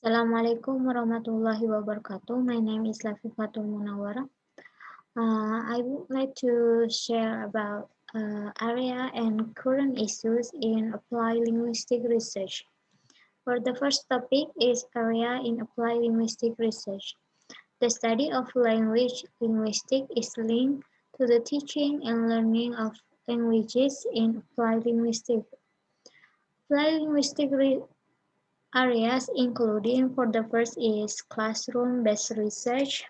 Assalamualaikum warahmatullahi wabarakatuh. My name is Lavifatul Munawaroh. I would like to share about area and current issues in applied linguistic research. For the first topic is area in applied linguistic research. The study of language linguistics is linked to the teaching and learning of languages in applied linguistics. Applied linguistic areas including for the first is classroom-based research.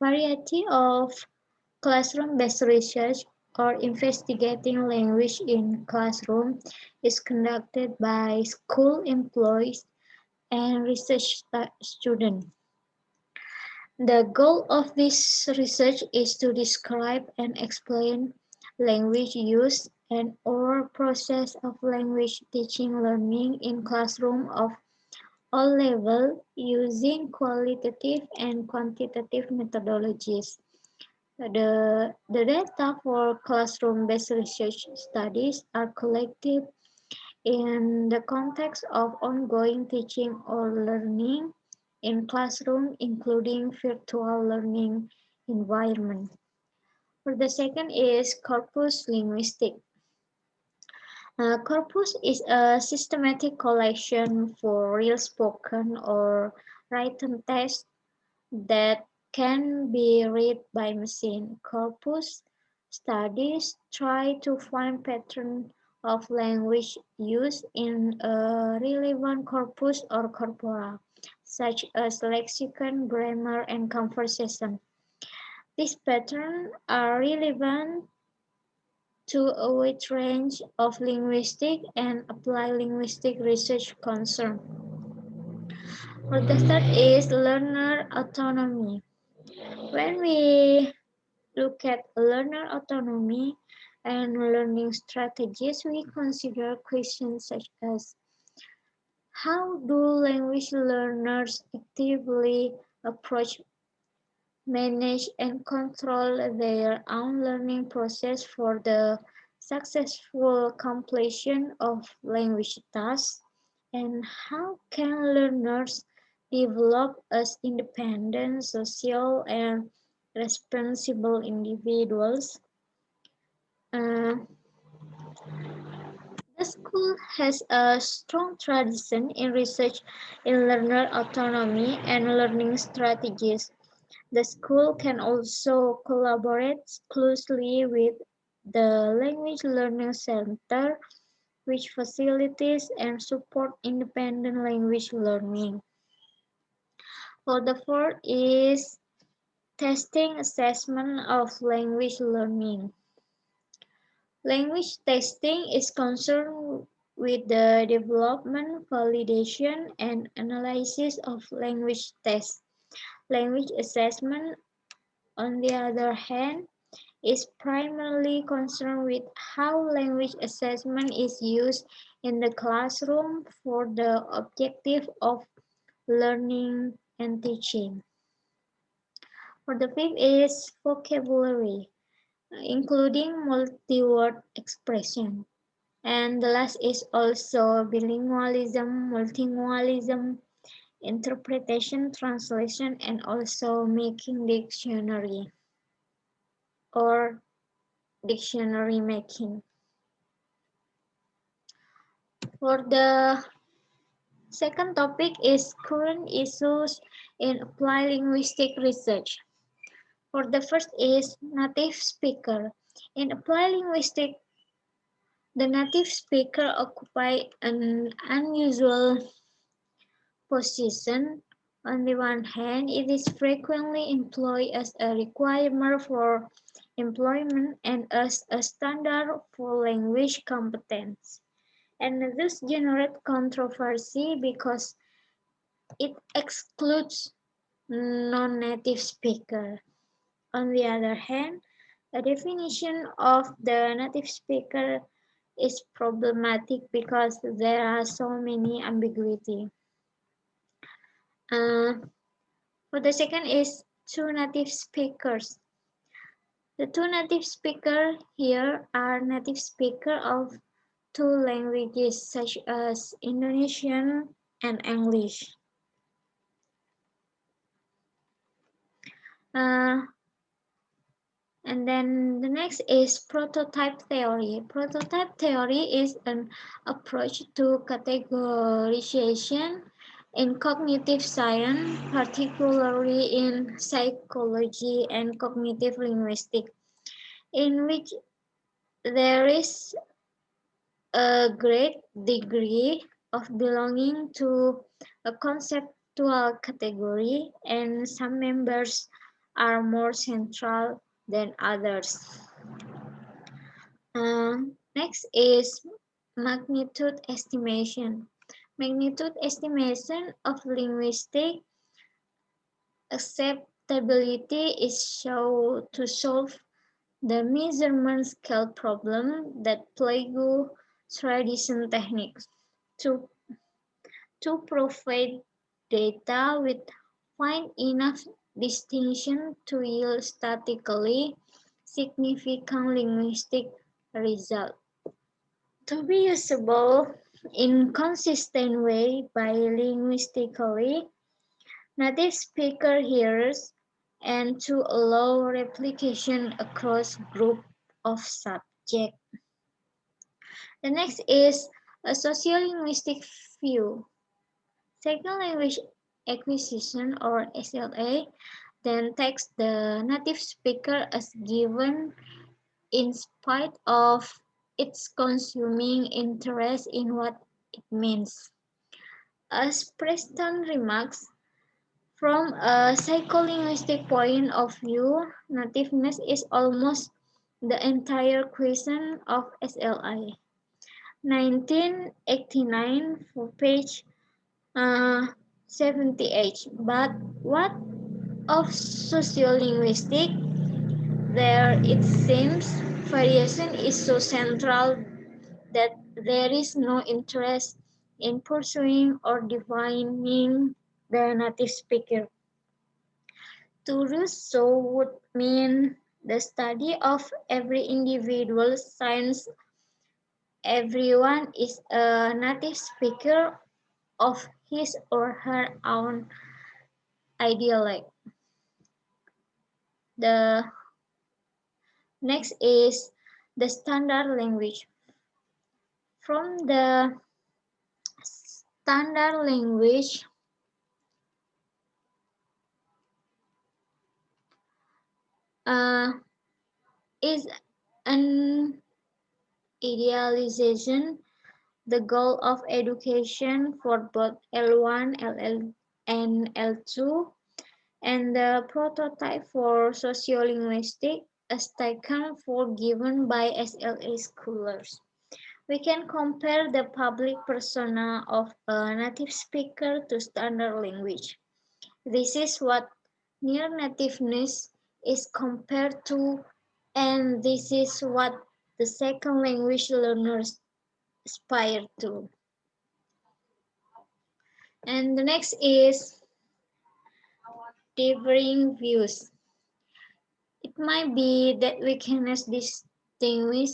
Variety of classroom-based research or investigating language in classroom is conducted by school employees and research students. The goal of this research is to describe and explain language use and or process of language teaching learning in classroom of all levels using qualitative and quantitative methodologies. The data for classroom-based research studies are collected in the context of ongoing teaching or learning in classroom, including virtual learning environment. For the second is corpus linguistic. Corpus is a systematic collection for real spoken or written text that can be read by machine. Corpus studies try to find patterns of language use in a relevant corpus or corpora, such as lexicon, grammar, and conversation. These patterns are relevant to a wide range of linguistic and applied linguistic research concerns. For the third is learner autonomy. When we look at learner autonomy and learning strategies, we consider questions such as how do language learners actively approach, manage, and control their own learning process for the successful completion of language tasks, and how can learners develop as independent, social, and responsible individuals. Uh, the school has a strong tradition in research in learner autonomy and learning strategies. The school can also collaborate closely with the Language Learning Center, which facilitates and support independent language learning. For the fourth is testing assessment of language learning. Language testing is concerned with the development, validation, and analysis of language tests. Language assessment, on the other hand, is primarily concerned with how language assessment is used in the classroom for the objective of learning and teaching. For the fifth is vocabulary, including multi-word expression. And the last is also bilingualism, multilingualism, interpretation, translation, and also making dictionary or dictionary making. For the second topic is current issues in applied linguistic research. For the first is native speaker. In applied linguistics, the native speaker occupy an unusual position. On the one hand, it is frequently employed as a requirement for employment and as a standard for language competence. And this generates controversy because it excludes non-native speakers. On the other hand, a definition of the native speaker is problematic because there are so many ambiguity. For the second is two native speakers. The two native speakers here are native speakers of two languages such as Indonesian and English. And then the next is prototype theory. Prototype theory is an approach to categorization in cognitive science, particularly in psychology and cognitive linguistics, in which there is a great degree of belonging to a conceptual category, and some members are more central than others. Next is magnitude estimation. Magnitude estimation of linguistic acceptability is shown to solve the measurement scale problem that plague tradition techniques. To, to provide data with fine enough distinction to yield statistically significant linguistic result. To be usable in consistent way by linguistically native speaker hearers and to allow replication across group of subjects. The next is a sociolinguistic view. Second language acquisition or SLA then takes the native speaker as given in spite of its consuming interest in what it means. As Preston remarks, from a psycholinguistic point of view, nativeness is almost the entire question of SLI. 1989 for page 78. But what of sociolinguistic? There it seems variation is so central that there is no interest in pursuing or defining the native speaker. To do so would mean the study of every individual since everyone is a native speaker of his or her own dialect. The next is the standard language. From the standard language, is an idealization, the goal of education for both L1, LL, and L2, and the prototype for sociolinguistic as taken for given by SLA scholars. We can compare the public persona of a native speaker to standard language. This is what near nativeness is compared to, and this is what the second language learners aspire to. And the next is differing views. It might be that we cannot distinguish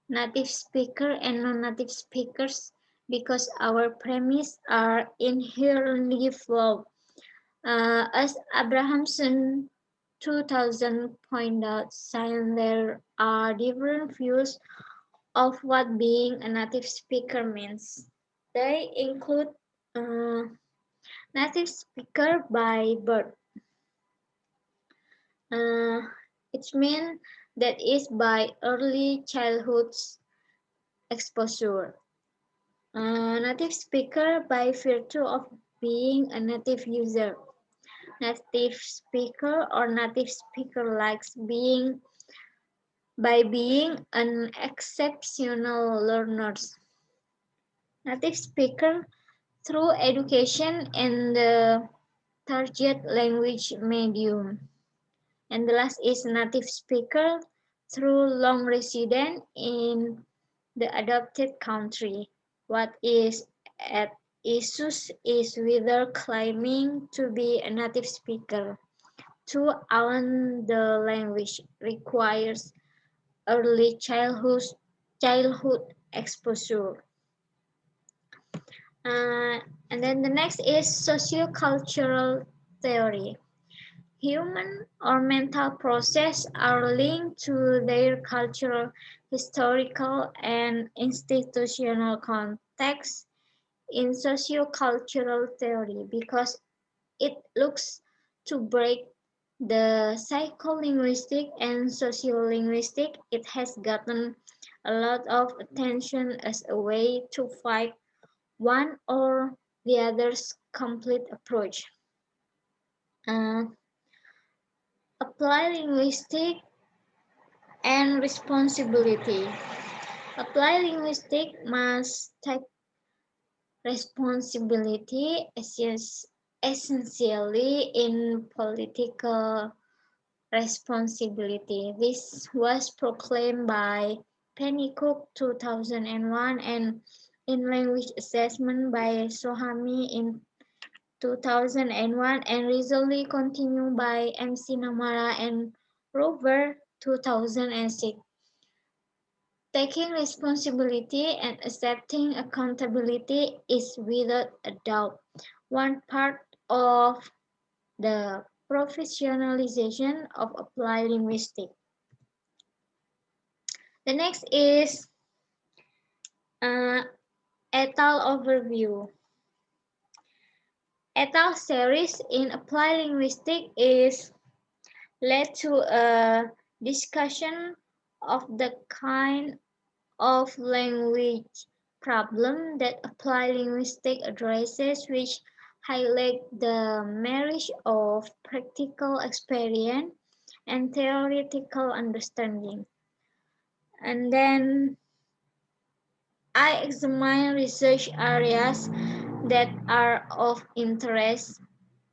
native speaker and non-native speakers because our premises are inherently flawed. As Abrahamson 2000 pointed out, since there are different views of what being a native speaker means. They include native speaker by birth. It means that is by early childhood exposure. Native speaker by virtue of being a native user. Native speaker or native speaker likes being by being an exceptional learner. Native speaker through education and the target language medium. And the last is native speaker through long residence in the adopted country. What is at issue is whether claiming to be a native speaker to own the language requires early childhood exposure. And then the next is sociocultural theory. Human or mental processes are linked to their cultural, historical, and institutional context in sociocultural theory because it looks to break the psycholinguistic and sociolinguistic. It has gotten a lot of attention as a way to fight one or the other's complete approach. Uh, Apply linguistic and responsibility. Apply linguistic must take responsibility essentially in political responsibility. This was proclaimed by Pennycook 2001 and in language assessment by Sohami in 2001 and recently continued by MC Namara and Rover 2006. Taking responsibility and accepting accountability is without a doubt one part of the professionalization of applied linguistics. The next is uh, Etal overview. Etal series in applied linguistics is led to a discussion of the kind of language problem that applied linguistics addresses, which highlight the marriage of practical experience and theoretical understanding. And then I examine research areas that are of interest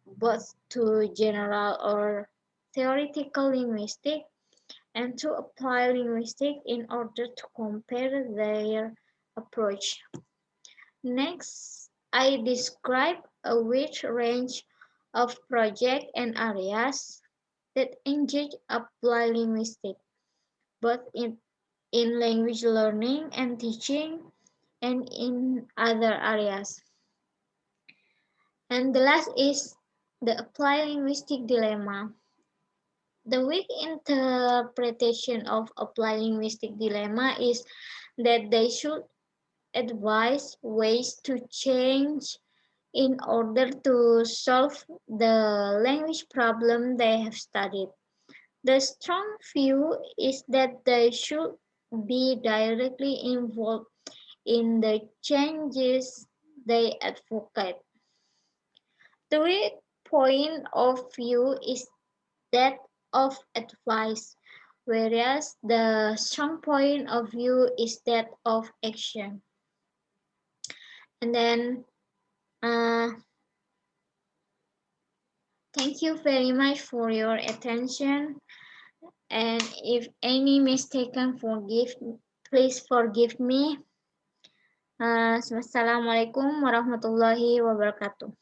both to general or theoretical linguistics and to apply linguistics in order to compare their approach. Next, I describe a wide range of projects and areas that engage applied linguistics, both in language learning and teaching and in other areas. And the last is the applied linguistic dilemma. The weak interpretation of applied linguistic dilemma is that they should advise ways to change in order to solve the language problem they have studied. The strong view is that they should be directly involved in the changes they advocate. The weak point of view is that of advice, whereas the strong point of view is that of action. And then, uh, thank you very much for your attention. And if any mistake please forgive me. Wassalamualaikum warahmatullahi wabarakatuh.